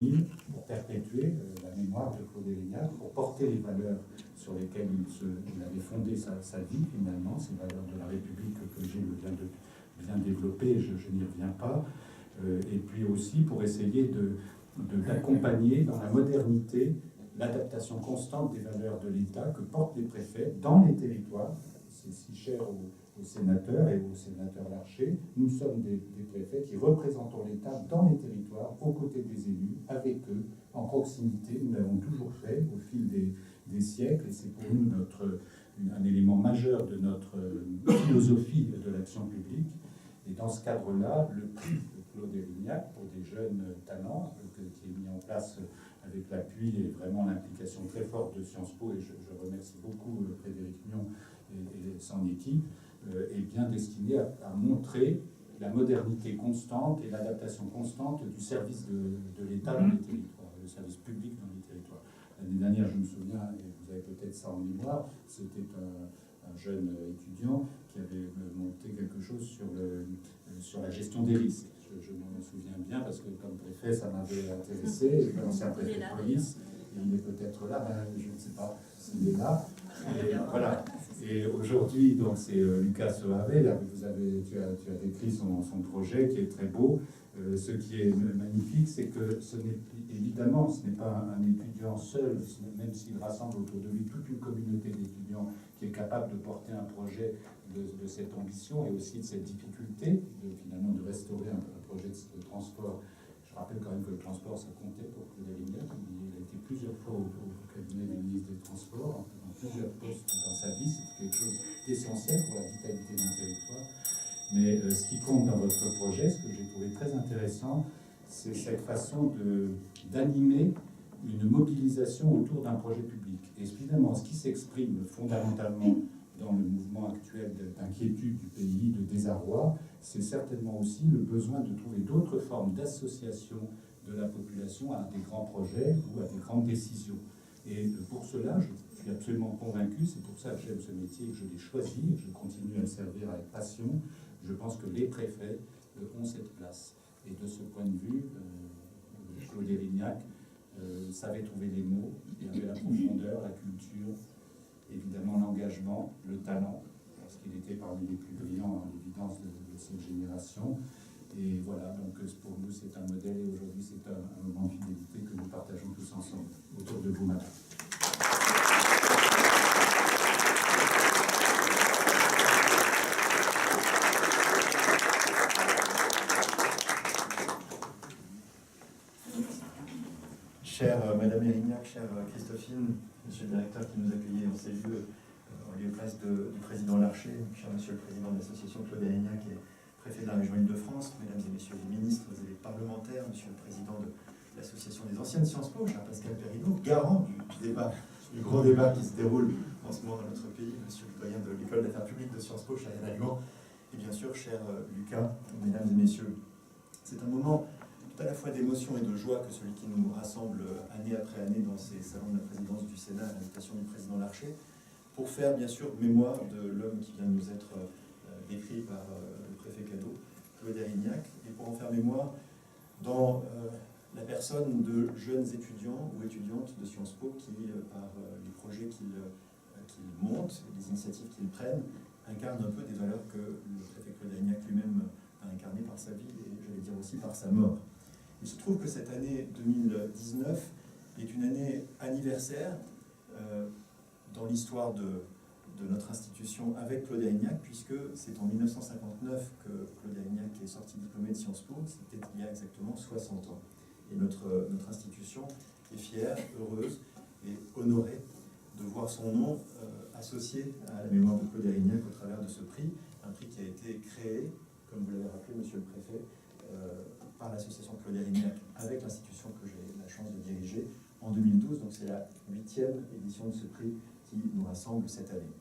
pour perpétuer la mémoire de Claude Érignac, pour porter les valeurs sur lesquelles il avait fondé sa vie, finalement, ces valeurs de la République que Gilles vient de bien développer, je n'y reviens pas, et puis aussi pour essayer d'accompagner dans la modernité l'adaptation constante des valeurs de l'État que portent les préfets dans les territoires. C'est si cher aux sénateurs et aux sénateurs Larcher. Nous sommes des préfets qui représentons l'État dans les territoires, aux côtés des élus, avec eux, en proximité. Nous l'avons toujours fait au fil des siècles, et c'est pour nous un élément majeur de notre philosophie de l'action publique. Et dans ce cadre-là, le prix de Claude Érignac pour des jeunes talents, qui est mis en place avec l'appui et vraiment l'implication très forte de Sciences Po, et je remercie beaucoup Frédéric Mion et son équipe, est bien destiné à montrer la modernité constante et l'adaptation constante du service de l'État dans les territoires, le service public dans les territoires. L'année dernière, je me souviens, et vous avez peut-être ça en mémoire, c'était un jeune étudiant qui avait monté quelque chose sur la gestion des risques. Je m'en souviens bien parce que comme préfet, ça m'avait intéressé, l'ancien préfet de police, et il est peut-être là, je ne sais pas s'il est là. Et voilà. Et aujourd'hui, donc c'est Lucas Soave, tu as décrit son projet qui est très beau. Ce qui est magnifique, c'est que ce n'est pas un étudiant seul, même s'il rassemble autour de lui toute une communauté d'étudiants qui est capable de porter un projet de cette ambition et aussi de cette difficulté finalement de restaurer un projet de transport. Je rappelle quand même que le transport, ça comptait pour Claude Érignac. Il a été plusieurs fois au cabinet du ministre des Transports, dans plusieurs postes dans sa vie. C'était quelque chose d'essentiel pour la vitalité d'un territoire. Mais ce qui compte dans votre projet, ce que j'ai trouvé très intéressant, c'est cette façon d'animer une mobilisation autour d'un projet public. Et finalement, ce qui s'exprime fondamentalement dans le mouvement actuel d'inquiétude du pays, de désarroi, c'est certainement aussi le besoin de trouver d'autres formes d'association de la population à des grands projets ou à des grandes décisions. Et pour cela, je suis absolument convaincu, c'est pour ça que j'aime ce métier, que je l'ai choisi, et que je continue à le servir avec passion. Je pense que les préfets ont cette place. Et de ce point de vue, Claude Érignac savait trouver les mots, il avait la profondeur, la culture, évidemment l'engagement, le talent, parce qu'il était parmi les plus brillants, à l'évidence, de cette génération. Et voilà, donc pour nous c'est un modèle, et aujourd'hui c'est un moment de fidélité que nous partageons tous ensemble. Autour de vous, madame. Chère Madame Érignac, chère Christophine, Monsieur le directeur qui nous accueillait en ces lieux, en lieu et place du président Larcher, cher Monsieur le président de l'association Claude Érignac et préfet de la région Île-de-France, Mesdames et Messieurs les ministres et les parlementaires, Monsieur le président de l'association des anciennes Sciences Po, cher Pascal Perrineau, garant du grand débat qui se déroule en ce moment dans notre pays, Monsieur le doyen de l'école d'affaires publiques de Sciences Po, cher Yann Alluan, et bien sûr, cher Lucas, Mesdames et Messieurs. C'est un moment à la fois d'émotion et de joie que celui qui nous rassemble année après année dans ces salons de la présidence du Sénat à l'invitation du président Larcher, pour faire bien sûr mémoire de l'homme qui vient de nous être décrit par le préfet Cadeau, Claude Érignac, et pour en faire mémoire dans la personne de jeunes étudiants ou étudiantes de Sciences Po qui, par les projets qu'ils montent, les initiatives qu'ils prennent, incarnent un peu des valeurs que le préfet Claude Érignac lui-même a incarnées par sa vie et j'allais dire aussi par sa mort. Il se trouve que cette année 2019 est une année anniversaire dans l'histoire de notre institution avec Claude Érignac, puisque c'est en 1959 que Claude Érignac est sorti diplômé de Sciences Po, c'était il y a exactement 60 ans. Et notre institution est fière, heureuse et honorée de voir son nom associé à la mémoire de Claude Érignac au travers de ce prix, un prix qui a été créé, comme vous l'avez rappelé, Monsieur le Préfet, par l'association Claude Érignac avec l'institution que j'ai la chance de diriger en 2012. Donc c'est la 8e édition de ce prix qui nous rassemble cette année.